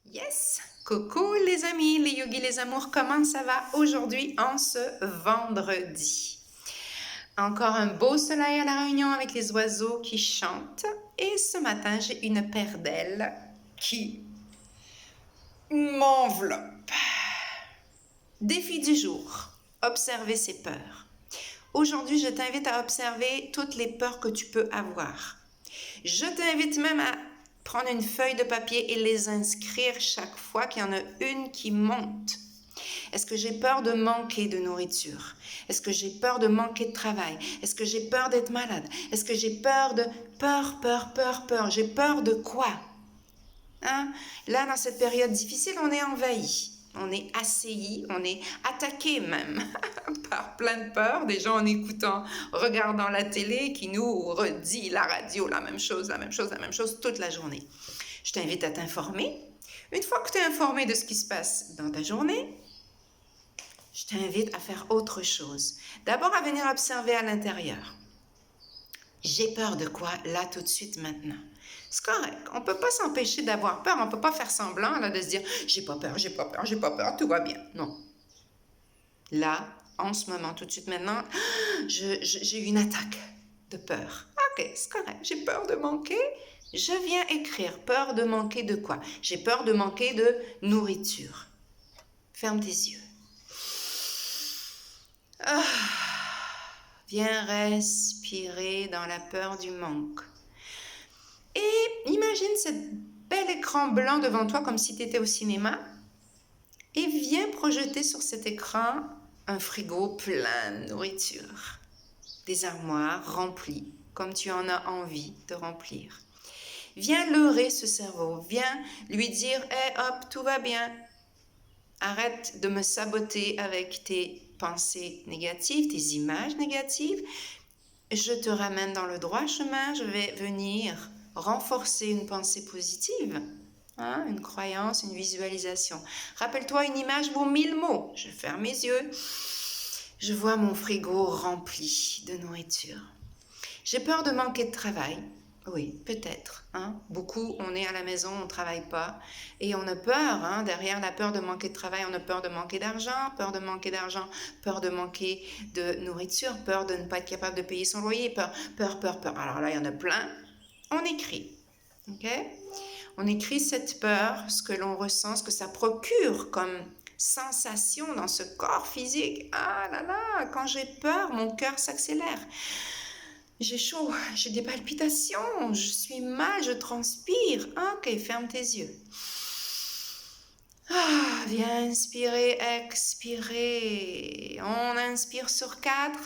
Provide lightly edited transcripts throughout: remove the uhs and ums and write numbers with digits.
Yes! Coucou les amis, les yogis, les amours, comment ça va aujourd'hui en ce vendredi? Encore un beau soleil à La Réunion avec les oiseaux qui chantent. Et ce matin, j'ai une paire d'ailes qui m'enveloppe. Défi du jour, observer ses peurs. Aujourd'hui, je t'invite à observer toutes les peurs que tu peux avoir. Je t'invite même à prendre une feuille de papier et les inscrire chaque fois qu'il y en a une qui monte. Est-ce que j'ai peur de manquer de nourriture? Est-ce que j'ai peur de manquer de travail? Est-ce que j'ai peur d'être malade? Est-ce que j'ai peur de... Peur. J'ai peur de quoi? Hein? Là, dans cette période difficile, on est envahi. On est assailli, on est attaqué même par plein de peurs, des gens en écoutant, regardant la télé qui nous redit la radio, la même chose toute la journée. Je t'invite à t'informer. Une fois que tu es informé de ce qui se passe dans ta journée, je t'invite à faire autre chose. D'abord, à venir observer à l'intérieur. J'ai peur de quoi, là, tout de suite, maintenant? C'est correct. On ne peut pas s'empêcher d'avoir peur. On ne peut pas faire semblant là, de se dire « j'ai pas peur, tout va bien ». Non. Là, en ce moment, tout de suite, maintenant, j'ai une attaque de peur. Ok, c'est correct. J'ai peur de manquer. Je viens écrire. Peur de manquer de quoi? J'ai peur de manquer de nourriture. Ferme tes yeux. Viens respirer dans la peur du manque. Et imagine ce bel écran blanc devant toi comme si tu étais au cinéma. Et viens projeter sur cet écran un frigo plein de nourriture. Des armoires remplies comme tu en as envie de remplir. Viens leurrer ce cerveau. Viens lui dire « Hey, hop, tout va bien ». Arrête de me saboter avec tes pensées négatives, tes images négatives. Je te ramène dans le droit chemin. Je vais venir renforcer une pensée positive, hein, une croyance, une visualisation. Rappelle-toi, une image vaut 1000 mots. Je ferme mes yeux. Je vois mon frigo rempli de nourriture. J'ai peur de manquer de travail. Oui, peut-être. Hein? Beaucoup, on est à la maison, on ne travaille pas. Et on a peur, hein, derrière la peur de manquer de travail, on a peur de manquer d'argent, peur de manquer de nourriture, peur de ne pas être capable de payer son loyer, peur. Alors là, il y en a plein. On écrit. OK? On écrit cette peur, ce que l'on ressent, ce que ça procure comme sensation dans ce corps physique. Ah là là, quand j'ai peur, mon cœur s'accélère. J'ai chaud, j'ai des palpitations, je suis mal, je transpire. Ok, ferme tes yeux. Viens inspirer, expirer. On inspire sur 4.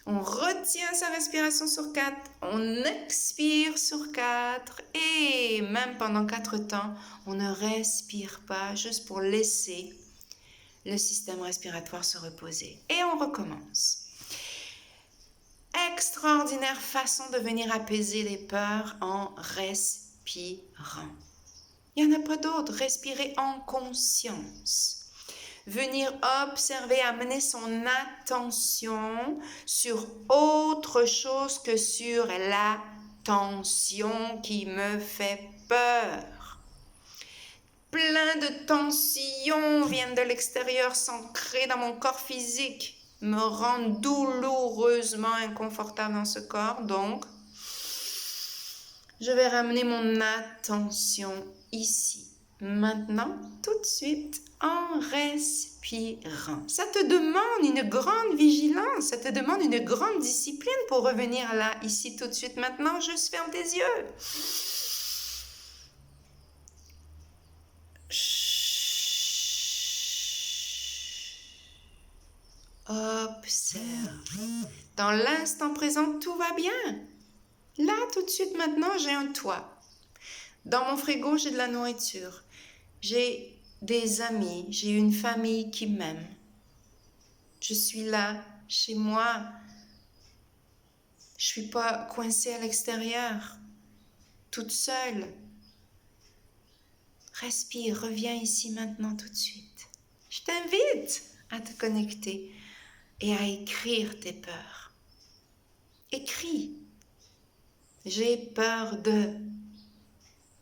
On retient sa respiration sur 4. On expire sur 4. Et même pendant 4 temps, on ne respire pas juste pour laisser le système respiratoire se reposer. Et on recommence. Extraordinaire façon de venir apaiser les peurs en respirant. Il n'y en a pas d'autre. Respirer en conscience. Venir observer, amener son attention sur autre chose que sur la tension qui me fait peur. Plein de tensions viennent de l'extérieur s'ancrer dans mon corps physique, me rendre douloureusement inconfortable dans ce corps. Donc, je vais ramener mon attention ici, maintenant, tout de suite, en respirant. Ça te demande une grande vigilance, ça te demande une grande discipline pour revenir là, ici, tout de suite, maintenant. Juste ferme tes yeux. Observe. Dans l'instant présent, tout va bien. Là, tout de suite, maintenant, j'ai un toit. Dans mon frigo, j'ai de la nourriture. J'ai des amis, j'ai une famille qui m'aime. Je suis là, chez moi. Je ne suis pas coincée à l'extérieur, toute seule. Respire, reviens ici maintenant tout de suite. Je t'invite à te connecter et à écrire tes peurs. Écris. J'ai peur de...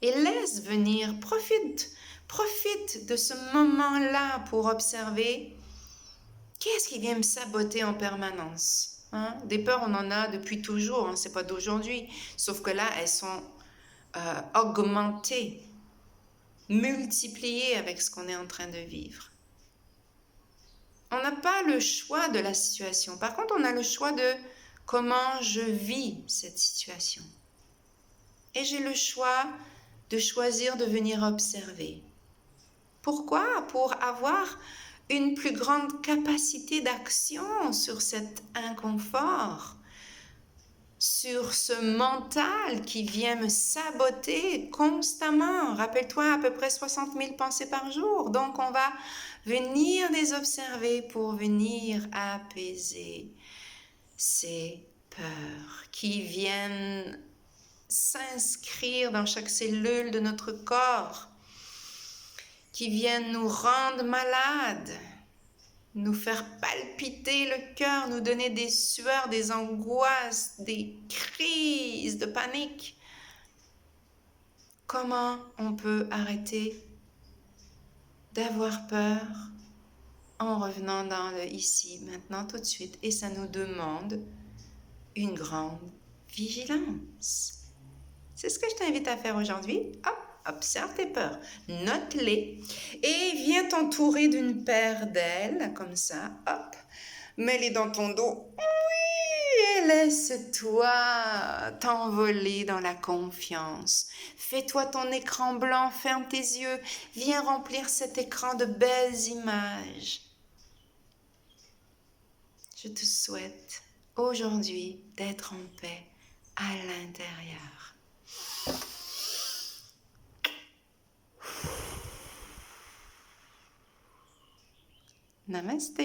Et laisse venir, Profite de ce moment-là pour observer qu'est-ce qui vient me saboter en permanence. Hein? Des peurs, on en a depuis toujours, hein? C'est pas d'aujourd'hui. Sauf que là, elles sont augmentées, multipliées avec ce qu'on est en train de vivre. On n'a pas le choix de la situation. Par contre, on a le choix de comment je vis cette situation. Et j'ai le choix de choisir de venir observer. Pourquoi? Pour avoir une plus grande capacité d'action sur cet inconfort, sur ce mental qui vient me saboter constamment. Rappelle-toi, à peu près 60 000 pensées par jour. Donc, on va venir les observer pour venir apaiser ces peurs qui viennent s'inscrire dans chaque cellule de notre corps, qui viennent nous rendre malades, nous faire palpiter le cœur, nous donner des sueurs, des angoisses, des crises de panique. Comment on peut arrêter d'avoir peur en revenant dans le ici, maintenant, tout de suite? Et ça nous demande une grande vigilance. C'est ce que je t'invite à faire aujourd'hui. Hop, observe tes peurs, note-les et viens t'entourer d'une paire d'ailes, comme ça, hop, mets-les dans ton dos. Oui, et laisse-toi t'envoler dans la confiance. Fais-toi ton écran blanc, ferme tes yeux, viens remplir cet écran de belles images. Je te souhaite aujourd'hui d'être en paix à l'intérieur. Namaste.